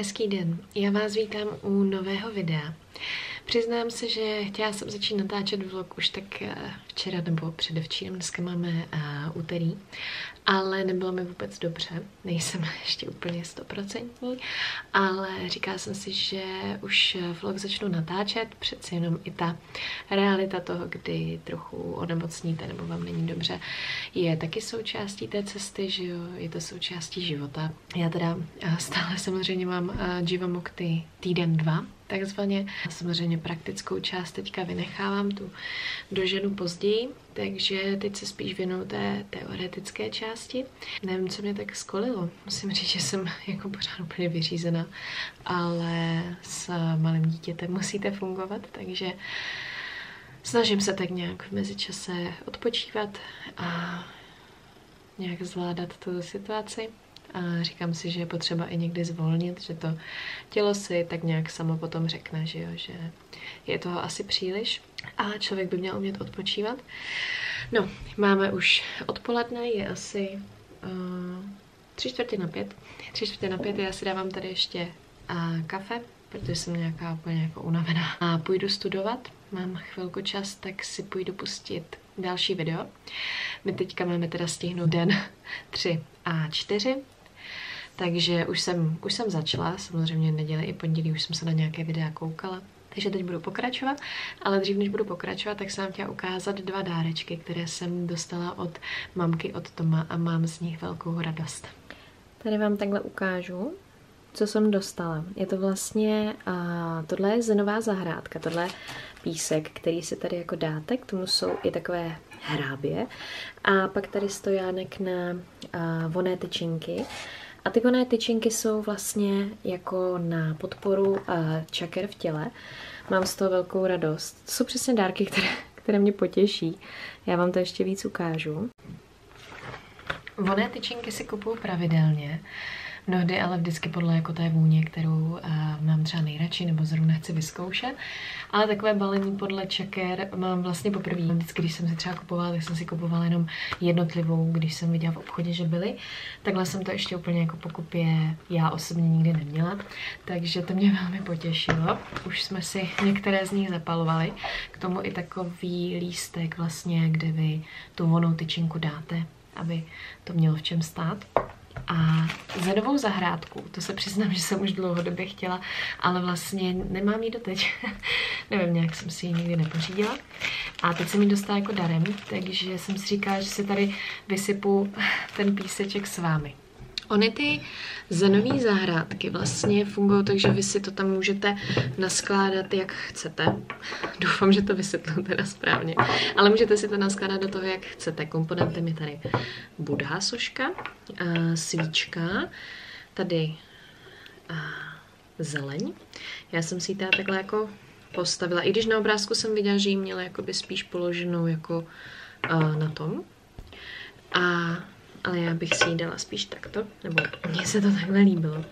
Hezký den, já vás vítám u nového videa. Přiznám se, že chtěla jsem začít natáčet vlog už tak včera nebo předevčírem, dneska máme úterý, ale nebylo mi vůbec dobře, nejsem ještě úplně 100%, ale říkala jsem si, že už vlog začnu natáčet, přeci jenom i ta realita toho, kdy trochu onemocníte nebo vám není dobře, je taky součástí té cesty, že jo, je to součástí života. Já teda stále samozřejmě mám Jivamukti týden 2, takzvaně. Samozřejmě praktickou část teďka vynechávám, tu doženu později, takže teď se spíš věnuju té teoretické části. Nevím, co mě tak skolilo. Musím říct, že jsem jako pořád úplně vyřízená, ale s malým dítětem musíte fungovat, takže snažím se tak nějak v mezičase odpočívat a nějak zvládat tu situaci. A říkám si, že je potřeba i někdy zvolnit, že to tělo si tak nějak samo potom řekne, že jo, že je toho asi příliš a člověk by měl umět odpočívat. No, máme už odpoledne, je asi 3:45. 3:45, já si dávám tady ještě kafe, protože jsem nějaká úplně jako unavená. A půjdu studovat, mám chvilku čas, tak si půjdu pustit další video. My teďka máme teda stihnout den 3 a 4. Takže už jsem začala, samozřejmě neděli i pondělí už jsem se na nějaké videa koukala. Takže teď budu pokračovat, ale dřív než budu pokračovat, tak jsem vám chtěla ukázat 2 dárečky, které jsem dostala od mamky od Toma a mám z nich velkou radost. Tady vám takhle ukážu, co jsem dostala. Je to vlastně, tohle je zenová zahrádka, tohle je písek, který si tady jako dáte, k tomu jsou i takové hrábě a pak tady stojánek na vonné tyčinky. A ty vonné tyčinky jsou vlastně jako na podporu čaker v těle. Mám z toho velkou radost. To jsou přesně dárky, které mě potěší. Já vám to ještě víc ukážu. Vonné tyčinky si kupuju pravidelně. Mnohdy ale vždycky podle jako té vůně, kterou mám třeba nejradši nebo zrovna chci vyzkoušet. Ale takové balení podle čaker mám vlastně poprvé. Vždycky, když jsem si třeba kupovala, tak jsem si kupovala jenom jednotlivou, když jsem viděla v obchodě, že byly. Takhle jsem to ještě úplně jako pokupě já osobně nikdy neměla. Takže to mě velmi potěšilo. Už jsme si některé z nich zapalovali. K tomu i takový lístek vlastně, kde vy tu vonnou tyčinku dáte, aby to mělo v čem stát. A zenovou zahrádku, to se přiznám, že jsem už dlouhodobě chtěla, ale vlastně nemám ji doteď. Nevím, nějak jsem si ji nikdy nepořídila. A teď jsem ji dostala jako darem, takže jsem si říkala, že si tady vysypu ten píseček s vámi. Ony ty zenové zahrádky vlastně fungují tak, že vy si to tam můžete naskládat, jak chcete. Doufám, že to vysvětlu teda správně. Ale můžete si to naskládat do toho, jak chcete. Komponentem je tady Buddha soška, svíčka, tady zeleň. Já jsem si ji tady takhle jako postavila. I když na obrázku jsem viděla, že ji měla jakoby spíš položenou jako na tom. Ale já bych si ji dala spíš takto, nebo mně se to takhle líbilo.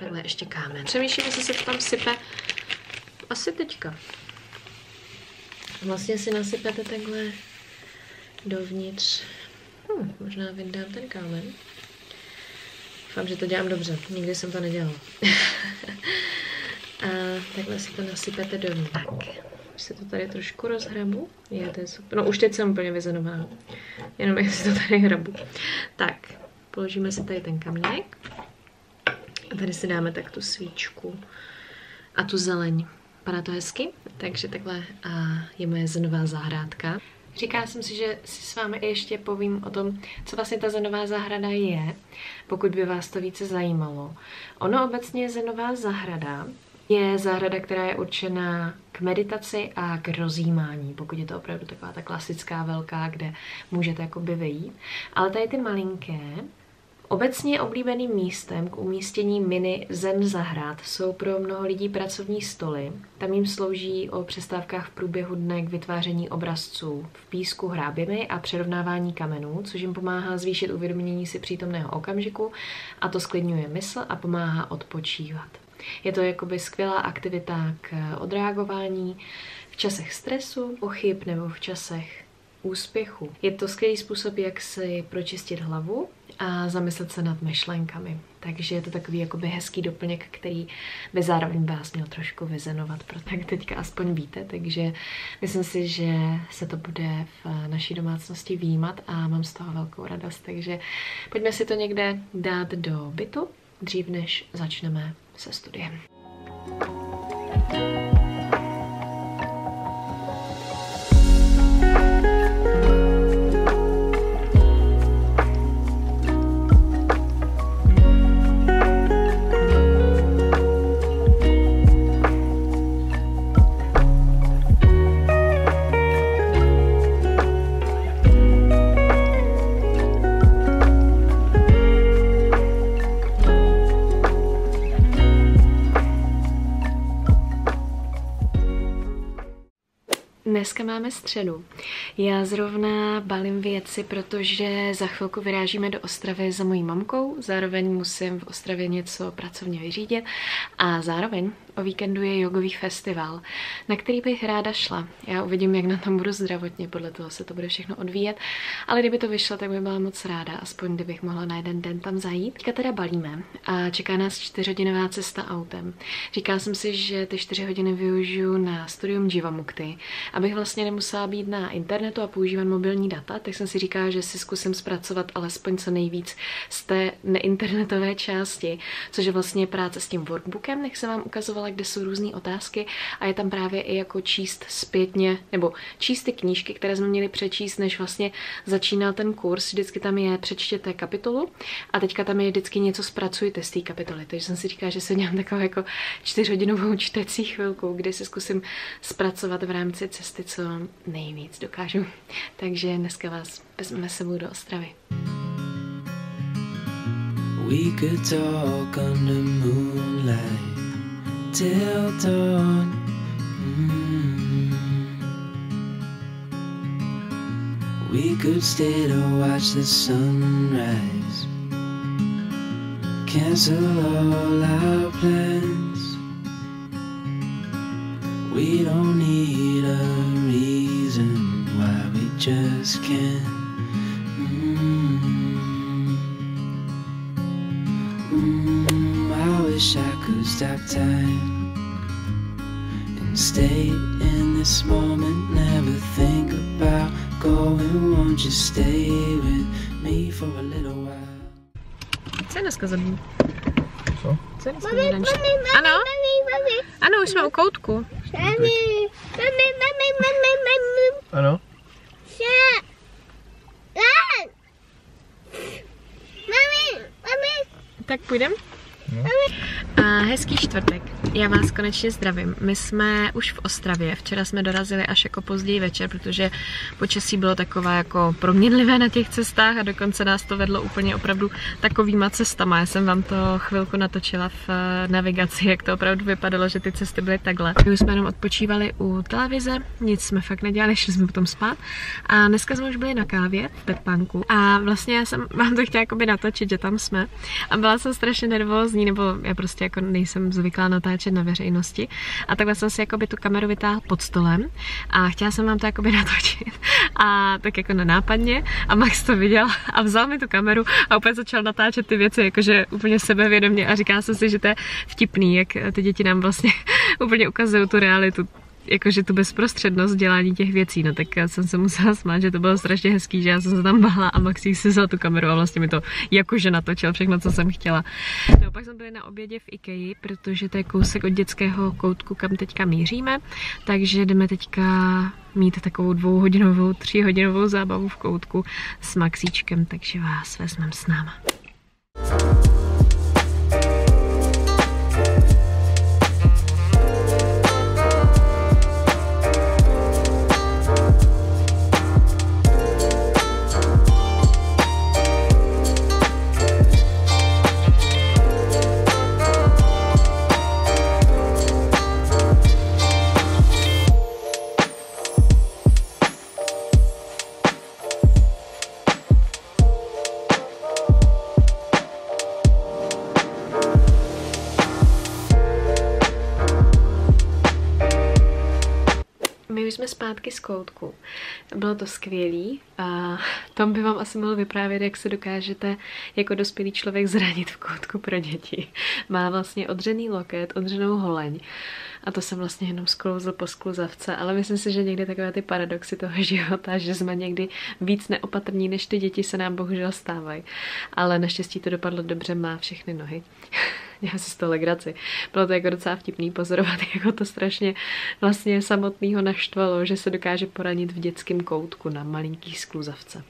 Takhle ještě kámen. Přemýšlím, jestli se to tam sype asi teďka. Vlastně si nasypete takhle dovnitř. Možná vyndám ten kámen. Doufám, že to dělám dobře. Nikdy jsem to nedělala. A takhle si to nasypete dovnitř. Tak. Už se to tady trošku rozhrabu. Je, to je super. No už teď jsem úplně vyzenová. Jenom jak si to tady hrabu. Tak, položíme si tady ten kamínek. A tady si dáme tak tu svíčku a tu zeleň. Vypadá to hezky? Takže takhle je moje zenová zahrádka. Říkala jsem si, že si s vámi ještě povím o tom, co vlastně ta zenová zahrada je, pokud by vás to více zajímalo. Ono obecně zenová zahrada je zahrada, která je určená k meditaci a k rozjímání, pokud je to opravdu taková ta klasická velká, kde můžete jakoby vejít. Ale tady ty malinké, obecně oblíbeným místem k umístění mini zen zahrad jsou pro mnoho lidí pracovní stoly. Tam jim slouží o přestávkách v průběhu dne k vytváření obrazců v písku hráběmi a přerovnávání kamenů, což jim pomáhá zvýšit uvědomění si přítomného okamžiku a to sklidňuje mysl a pomáhá odpočívat. Je to jakoby skvělá aktivita k odreagování v časech stresu, pochyb nebo v časech úspěchu. Je to skvělý způsob, jak si pročistit hlavu a zamyslet se nad myšlenkami. Takže je to takový jakoby hezký doplněk, který by zároveň vás měl trošku vyzenovat, protože teďka aspoň víte, takže myslím si, že se to bude v naší domácnosti výjímat a mám z toho velkou radost, takže pojďme si to někde dát do bytu, dřív než začneme se studiem. Dneska máme středu. Já zrovna balím věci, protože za chvilku vyrážíme do Ostravy za mojí mamkou, zároveň musím v Ostravě něco pracovně vyřídit a zároveň o víkendu je jogový festival, na který bych ráda šla. Já uvidím, jak na tom budu zdravotně, podle toho se to bude všechno odvíjet, ale kdyby to vyšlo, tak bych byla moc ráda, aspoň kdybych mohla na jeden den tam zajít. Teďka teda balíme a čeká nás 4hodinová cesta autem. Říkala jsem si, že ty 4 hodiny využiju na studium Jivamukty, abych vlastně nemusela být na internetu a používat mobilní data, tak jsem si říkala, že si zkusím zpracovat alespoň co nejvíc z té neinternetové části, což je vlastně práce s tím workbookem, jak jsem vám ukazovala, kde jsou různé otázky a je tam právě i jako číst zpětně, nebo číst ty knížky, které jsme měli přečíst, než vlastně začínal ten kurz. Vždycky tam je přečtěte kapitolu a teďka tam je vždycky něco zpracujte z té kapitoly. Takže jsem si říkala, že se dělám takovou jako 4hodinovou čtecí chvilku, kdy si zkusím zpracovat v rámci cesty, co nejvíc dokážu. Takže dneska vás vezmeme sebou do Ostravy. We could talk under moonlight till dawn. We could stay to watch the sunrise, cancel all our plans. We don't need a reason why we just can't. I wish I could stop time and stay in this moment, never think about going, won't you stay with me for a little while. Co je dneska za dní? Co? Co je dneska za den? Ano? Ano, už jsme u koutku. Ano? Tak půjdem? No. A hezký čtvrtek. Já vás konečně zdravím. My jsme už v Ostravě. Včera jsme dorazili až jako později večer, protože počasí bylo takové jako proměnlivé na těch cestách a dokonce nás to vedlo úplně opravdu takovýma cestama. Já jsem vám to chvilku natočila v navigaci, jak to opravdu vypadalo, že ty cesty byly takhle. My už jsme jenom odpočívali u televize, nic jsme fakt nedělali, šli jsme potom spát. A dneska jsme už byli na kávě v Petpánku a vlastně já jsem vám to chtěla jakoby natočit, že tam jsme. A byla jsem strašně nervózní, nebo já prostě jako nejsem zvyklá natáčet na veřejnosti. A takhle jsem si jakoby tu kameru vytáhla pod stolem a chtěla jsem vám to jakoby natočit. A tak jako nenápadně a Max to viděl a vzal mi tu kameru a úplně začal natáčet ty věci jakože úplně sebevědomě a říká jsem si, že to je vtipný, jak ty děti nám vlastně úplně ukazují tu realitu, jakože tu bezprostřednost dělání těch věcí, no tak jsem se musela smát, že to bylo strašně hezký, že já jsem se tam bahla a Maxík si vzal tu kameru a vlastně mi to jakože natočil všechno, co jsem chtěla. No pak jsme byli na obědě v IKEA, protože to je kousek od dětského koutku, kam teďka míříme, takže jdeme teďka mít takovou 2hodinovou, 3hodinovou zábavu v koutku s Maxíčkem, takže vás vezmeme s náma. My už jsme zpátky z koutku. Bylo to skvělý. A Tom by vám asi mohl vyprávět, jak se dokážete jako dospělý člověk zranit v koutku pro děti. Má vlastně odřený loket, odřenou holeň. A to jsem vlastně jenom sklouzl po skluzavce, ale myslím si, že někdy takové ty paradoxy toho života, že jsme někdy víc neopatrní, než ty děti se nám bohužel stávají. Ale naštěstí to dopadlo dobře, má všechny nohy. Dělám si z toho legraci. Bylo to jako docela vtipný pozorovat, jako to strašně vlastně samotného naštvalo, že se dokáže poranit v dětském koutku na malinký skluzavce.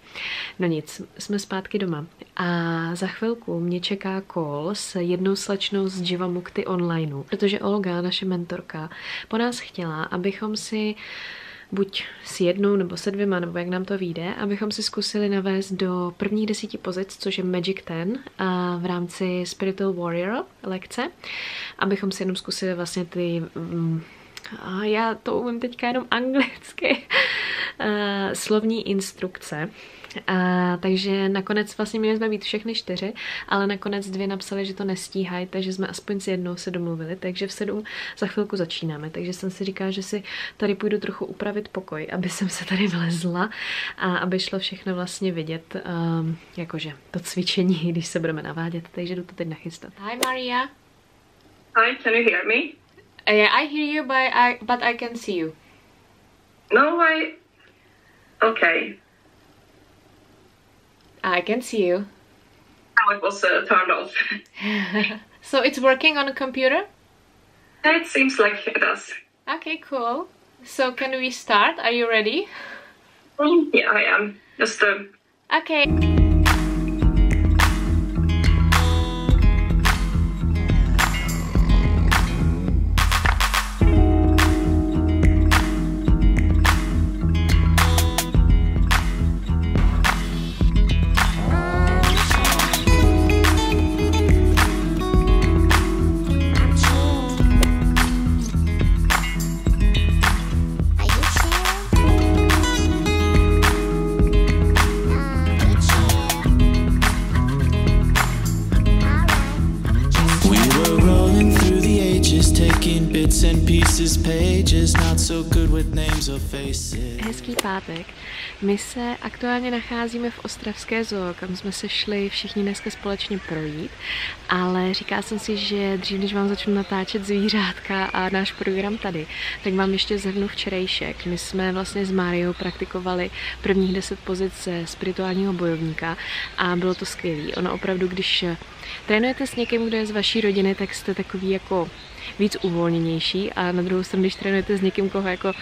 No nic, jsme zpátky doma. A za chvilku mě čeká call s jednou slečnou z Jivamukti onlineu, protože Olga, naše mentorka, po nás chtěla, abychom si buď s jednou nebo se dvěma, nebo jak nám to vyjde, abychom si zkusili navést do prvních 10 pozic, což je Magic 10 a v rámci Spiritual Warrior lekce, abychom si jenom zkusili vlastně ty já to umím teďka jenom anglicky, slovní instrukce. Takže nakonec vlastně měli jsme být všechny 4, ale nakonec 2 napsali, že to nestíhají, takže jsme aspoň s jednou se domluvili, takže v 7 za chvilku začínáme. Takže jsem si říkala, že si tady půjdu trochu upravit pokoj, aby jsem se tady vlezla a aby šlo všechno vlastně vidět, jakože to cvičení, když se budeme navádět, takže jdu to teď nachystat. Hi Maria. Hi, can you hear me? Yeah, I hear you, but I can see you. No, okay. I can see you. Now it was turned off. So it's working on a computer? It seems like it does. Okay, cool. So can we start? Are you ready? Yeah, I am. Just Okay. Hezký pátek. My se aktuálně nacházíme v ostravské zoo, kam jsme se šli všichni dneska společně projít, ale říkala jsem si, že dřív, než vám začnu natáčet zvířátka a náš program tady, tak vám ještě zhrnu včerejšek. My jsme vlastně s Máriou praktikovali prvních 10 pozic spirituálního bojovníka a bylo to skvělé. Ono opravdu, když trénujete s někým, kdo je z vaší rodiny, tak jste takový jako víc uvolněnější a na druhou stranu, když trénujete s někým, koho jako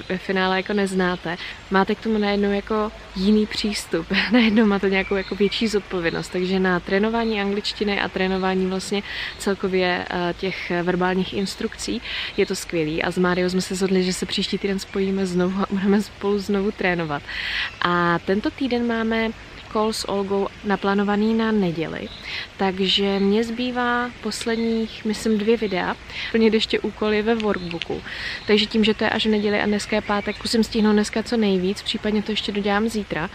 ve finále jako neznáte, máte k tomu najednou jako jiný přístup, najednou máte nějakou jako větší zodpovědnost, takže na trénování angličtiny a trénování vlastně celkově těch verbálních instrukcí je to skvělý a s Máriou jsme se shodli, že se příští týden spojíme znovu a budeme spolu znovu trénovat. A tento týden máme call s Olgou naplánovaný na neděli, takže mě zbývá posledních, myslím, 2 videa, plnit ještě úkoly ve workbooku, takže tím, že to je až v neděli a dneska je pátek, zkusím stihnout dneska co nejvíc, případně to ještě dodělám zítra.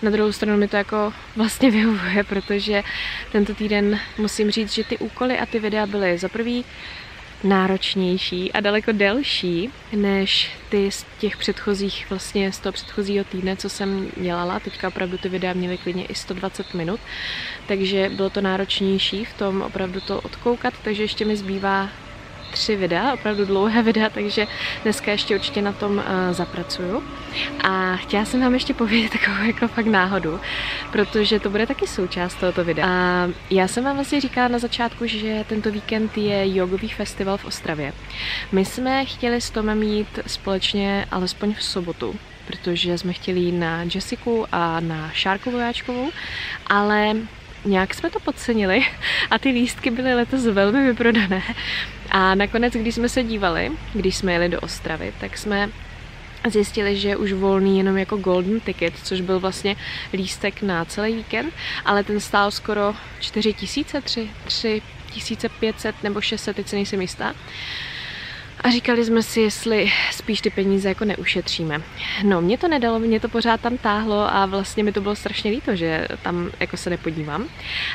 Na druhou stranu mi to jako vlastně vyhovuje, protože tento týden musím říct, že ty úkoly a ty videa byly za prvý náročnější a daleko delší než ty z těch předchozích, vlastně z toho předchozího týdne, co jsem dělala. Teďka opravdu ty videa měly klidně i 120 minut, takže bylo to náročnější v tom opravdu to odkoukat, takže ještě mi zbývá 3 videa, opravdu dlouhé videa, takže dneska ještě určitě na tom zapracuju. A chtěla jsem vám ještě povědět takovou jako fakt náhodu, protože to bude taky součást tohoto videa. A já jsem vám vlastně říkala na začátku, že tento víkend je jogový festival v Ostravě. My jsme chtěli s Tomem jít společně alespoň v sobotu, protože jsme chtěli jít na Jessiku a na Šárku Vojáčkovou, ale nějak jsme to podcenili a ty lístky byly letos velmi vyprodané. A nakonec, když jsme se dívali, když jsme jeli do Ostravy, tak jsme zjistili, že je už volný jenom jako golden ticket, což byl vlastně lístek na celý víkend, ale ten stál skoro 4 000, 3 500 nebo 600, teď se nejsem jistá. A říkali jsme si, jestli spíš ty peníze jako neušetříme. No, mě to nedalo, mě to pořád tam táhlo a vlastně mi to bylo strašně líto, že tam jako se nepodívám.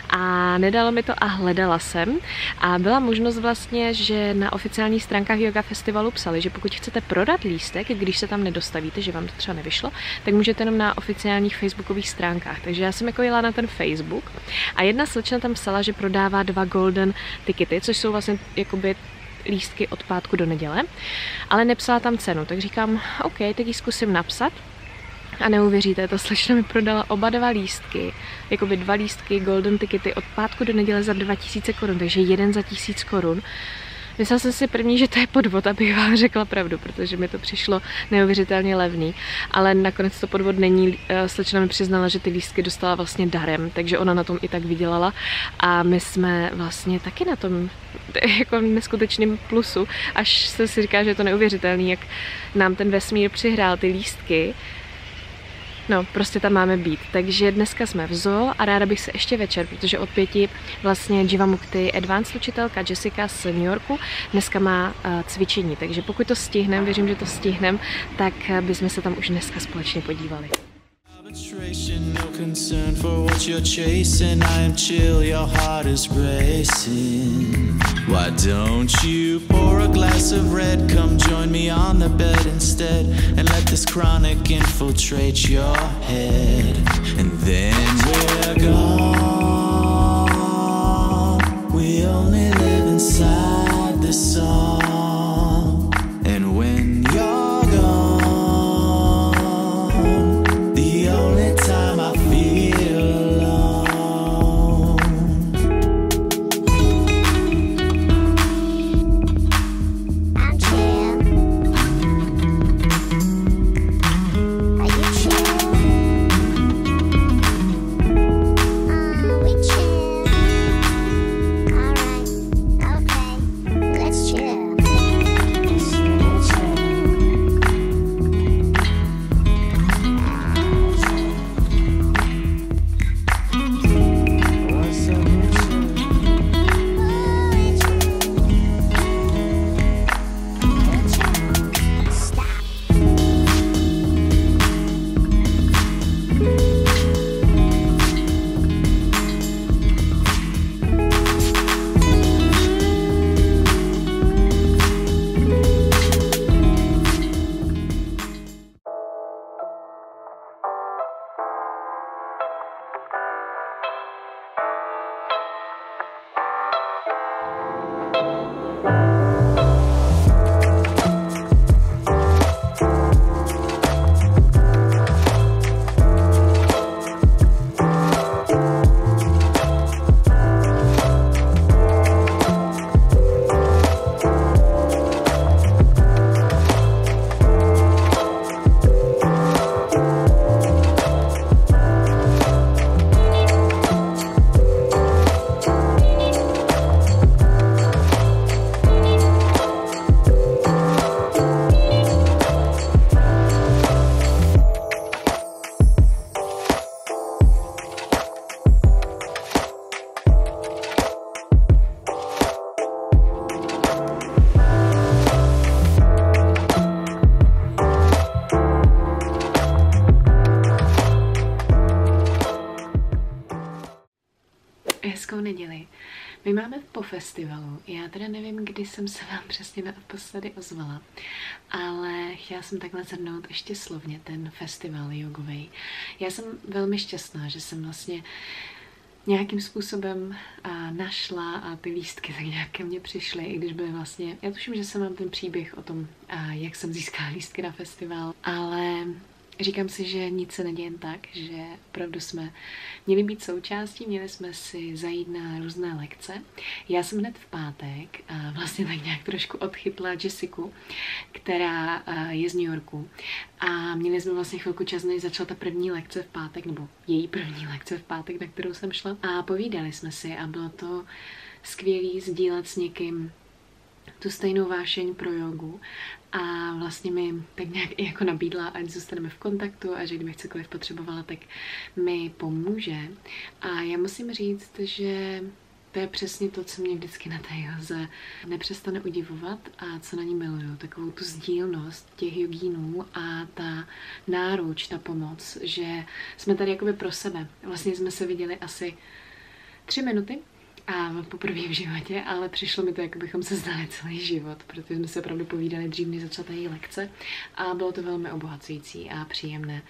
A nedalo mi to a hledala jsem. A byla možnost vlastně, že na oficiálních stránkách Yoga Festivalu psali, že pokud chcete prodat lístek, když se tam nedostavíte, že vám to třeba nevyšlo, tak můžete jenom na oficiálních facebookových stránkách. Takže já jsem jako jela na ten Facebook a jedna slečna tam psala, že prodává 2 golden tikety, což jsou vlastně jakoby lístky od pátku do neděle, ale nepsala tam cenu, tak říkám, OK, teď ji zkusím napsat a neuvěříte, ta slečna mi prodala oba 2 lístky, jakoby 2 lístky golden tikety od pátku do neděle za 2000 korun, takže jeden za 1000 korun. Myslela jsem si první, že to je podvod, abych vám řekla pravdu, protože mi to přišlo neuvěřitelně levný, ale nakonec to podvod není. Slečna mi přiznala, že ty lístky dostala vlastně darem, takže ona na tom i tak vydělala a my jsme vlastně taky na tom jako neskutečným plusu, až se si říká, že je to neuvěřitelný, jak nám ten vesmír přihrál ty lístky. No, prostě tam máme být. Takže dneska jsme v zoo a ráda bych se ještě večer, protože od 5 vlastně Jivamukty Advanced učitelka Jessica z New Yorku dneska má cvičení, takže pokud to stihneme, věřím, že to stihneme, tak bychom se tam už dneska společně podívali. No concern for what you're chasing. I am chill, your heart is racing. Why don't you pour a glass of red? Come join me on the bed instead and let this chronic infiltrate your head. And then we're gone. We only live inside this song. And when you're gone, Hezkou neděli. My máme po festivalu. Já teda nevím, kdy jsem se vám přesně naposledy ozvala, ale chtěla jsem takhle shrnout ještě slovně ten festival jogovej. Já jsem velmi šťastná, že jsem vlastně nějakým způsobem našla a ty lístky tak nějak ke mně přišly, i když byly vlastně, já tuším, že jsem mám ten příběh o tom, jak jsem získala lístky na festival, ale říkám si, že nic se neděje jen tak, že opravdu jsme měli být součástí, měli jsme si zajít na různé lekce. Já jsem hned v pátek vlastně tak nějak trošku odchytla Jessiku, která je z New Yorku. A měli jsme vlastně chvilku čas, než začala ta první lekce v pátek, nebo její první lekce v pátek, na kterou jsem šla. A povídali jsme si a bylo to skvělý sdílet s někým tu stejnou vášeň pro jogu a vlastně mi tak nějak i jako nabídla, ať zůstaneme v kontaktu a že kdybych cokoliv potřebovala, tak mi pomůže. A já musím říct, že To je přesně to, co mě vždycky na té józe nepřestane udivovat a co na ní miluju. Takovou tu sdílnost těch jogínů a ta náruč, ta pomoc, že jsme tady jakoby pro sebe. Vlastně jsme se viděli asi 3 minuty a poprvé v životě, ale přišlo mi to, jako bychom se znali celý život, protože jsme se opravdu povídali dřív, než začala ta její lekce a bylo to velmi obohacující a příjemné.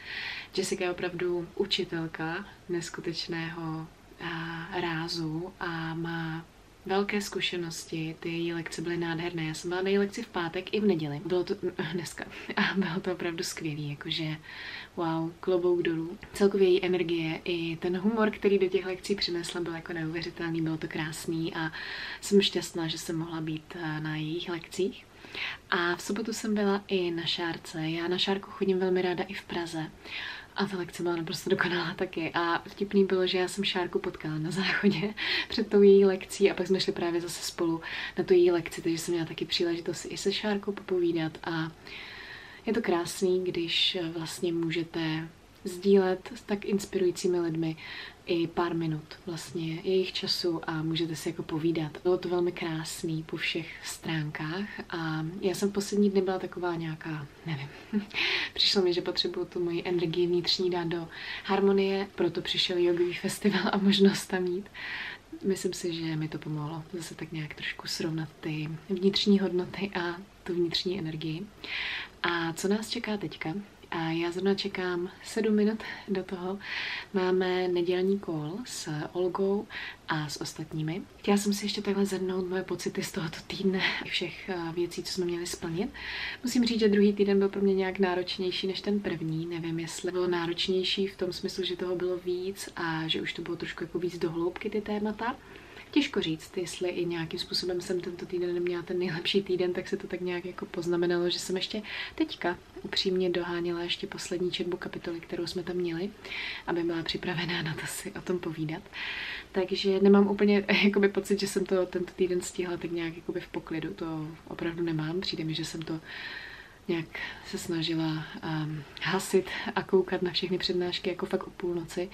Jessica je opravdu učitelka neskutečného rázu a má velké zkušenosti, ty její lekce byly nádherné. Já jsem byla na její lekci v pátek i v neděli. Bylo to dneska a bylo to opravdu skvělý, jakože wow, klobouk dolů. Celkově její energie i ten humor, který do těch lekcí přinesla, byl jako neuvěřitelný, bylo to krásný a jsem šťastná, že jsem mohla být na jejich lekcích. A v sobotu jsem byla i na šárce. Já na šárku chodím velmi ráda i v Praze. A ta lekce byla naprosto dokonalá taky. A vtipný bylo, že já jsem Šárku potkala na záchodě před tou její lekcí a pak jsme šli právě zase spolu na tu její lekci, takže jsem měla taky příležitost i se Šárkou popovídat a je to krásný, když vlastně můžete sdílet s tak inspirujícími lidmi i pár minut vlastně jejich času a můžete si jako povídat. Bylo to velmi krásný po všech stránkách a já jsem v poslední dny byla taková nějaká, nevím, přišlo mi, že potřebuju tu moji energii vnitřní dát do harmonie, proto přišel jogový festival a možnost tam jít. Myslím si, že mi to pomohlo zase tak nějak trošku srovnat ty vnitřní hodnoty a tu vnitřní energii. A co nás čeká teďka? A já zrovna čekám 7 minut do toho. Máme nedělní call s Olgou a s ostatními. Chtěla jsem si ještě takhle zhrnout moje pocity z tohoto týdne, všech věcí, co jsme měli splnit. Musím říct, že druhý týden byl pro mě nějak náročnější než ten první. Nevím, jestli bylo náročnější v tom smyslu, že toho bylo víc a že už to bylo trošku jako víc do hloubky ty témata. Těžko říct, jestli i nějakým způsobem jsem tento týden neměla ten nejlepší týden, tak se to tak nějak jako poznamenalo, že jsem ještě teďka upřímně doháněla ještě poslední četbu kapitoly, kterou jsme tam měli, aby byla připravená na to si o tom povídat. Takže nemám úplně jakoby pocit, že jsem to tento týden stihla tak nějak jakoby v poklidu, to opravdu nemám. Přijde mi, že jsem to nějak se snažila hasit a koukat na všechny přednášky jako fakt o půlnoci.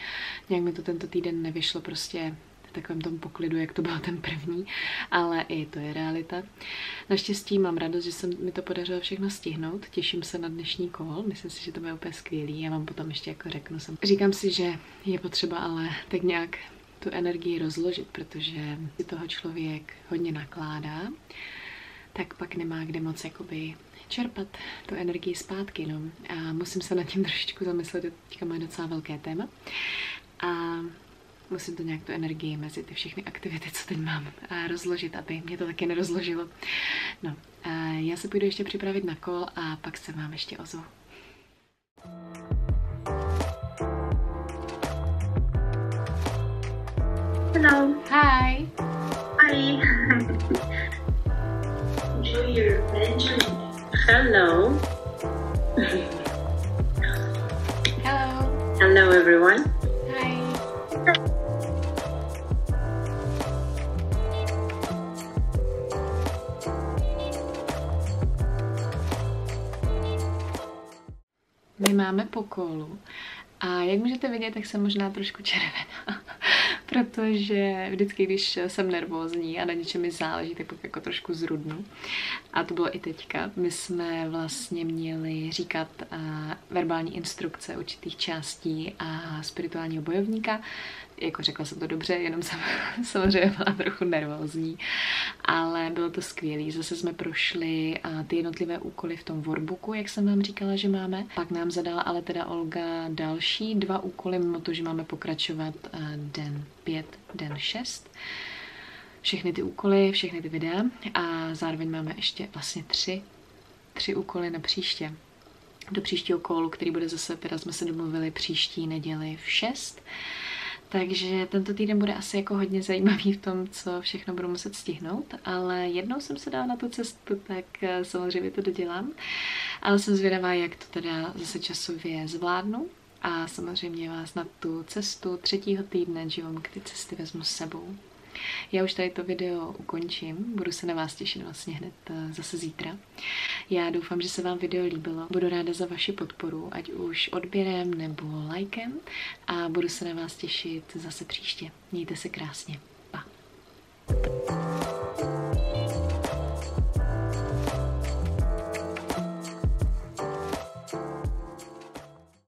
Nějak mi to tento týden nevyšlo prostě v takovém tom poklidu, jak to byl ten první, ale i to je realita. Naštěstí mám radost, že se mi to podařilo všechno stihnout. Těším se na dnešní call, myslím si, že to bude úplně skvělý. Já vám potom ještě jako řeknu. Říkám si, že je potřeba ale tak nějak tu energii rozložit, protože si toho člověk hodně nakládá, tak pak nemá kde moc jakoby čerpat tu energii zpátky. No. A musím se nad tím trošičku zamyslet, je teďka moje docela velké téma. A musím to nějak tu energii mezi ty všechny aktivity, co teď mám, a rozložit, aby mě to taky nerozložilo. No, a já se půjdu ještě připravit na call a pak se vám ještě ozvu. Hello. Hi. Hi. Enjoy your adventure. Hello. Hello. Hello, everyone. Hi. My máme po kolu a jak můžete vidět, tak jsem možná trošku červená, protože vždycky, když jsem nervózní a na něčem mi záleží, tak pak jako trošku zrudnu. A to bylo i teďka. My jsme vlastně měli říkat verbální instrukce určitých částí a spirituálního bojovníka. Jako řekla jsem to dobře, jenom jsem samozřejmě byla trochu nervózní, ale bylo to skvělé. Zase jsme prošli ty jednotlivé úkoly v tom workbooku, jak jsem vám říkala, že máme. Pak nám zadala ale teda Olga další 2 úkoly, mimo to, že máme pokračovat den 5, den 6. Všechny ty úkoly, všechny ty videa a zároveň máme ještě vlastně 3 úkoly na příště. Do příštího kolu, který bude zase, teda jsme se domluvili příští neděli v 6. Takže tento týden bude asi jako hodně zajímavý v tom, co všechno budu muset stihnout, ale jednou jsem se dala na tu cestu, tak samozřejmě to dodělám. Ale jsem zvědavá, jak to teda zase časově zvládnu a samozřejmě vás na tu cestu 3. týdne Jivamukti ty cesty vezmu s sebou. Já už tady to video ukončím, budu se na vás těšit vlastně hned zase zítra. Já doufám, že se vám video líbilo, budu ráda za vaši podporu, ať už odběrem nebo lajkem a budu se na vás těšit zase příště. Mějte se krásně. Pa.